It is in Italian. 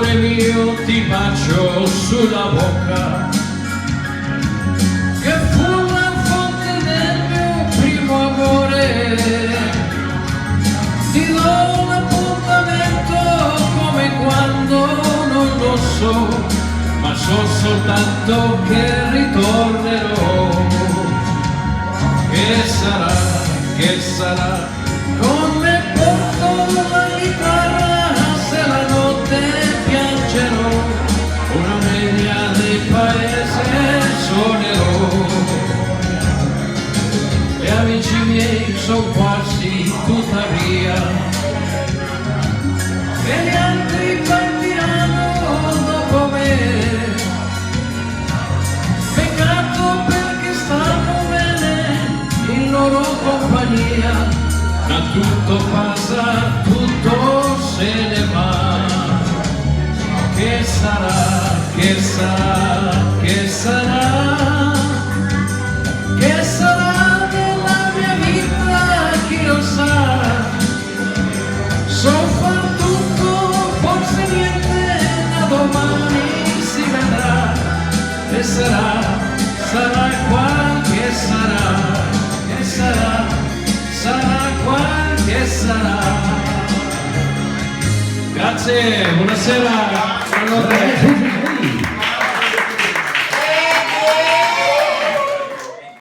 Amore mio, ti bacio sulla bocca, che fu la fonte del mio primo amore. Ti do un appuntamento come quando non lo so, ma so soltanto che ritornerò. Che sarà, con me porto la chitarra, se la notte piangerò, una media del paese suonerò. E amici miei son quasi tuttavia, e gli altri partiranno dopo me. Peccato perché stanno bene in loro compagnia, ma tutto passa, tutto se ne va. Che sarà, che sarà, che sarà, che sarà della mia vita, chi lo sa. So far tutto, forse niente, da domani si vedrà. E sarà qua, che sarà qua, che sarà. Grazie, buonasera.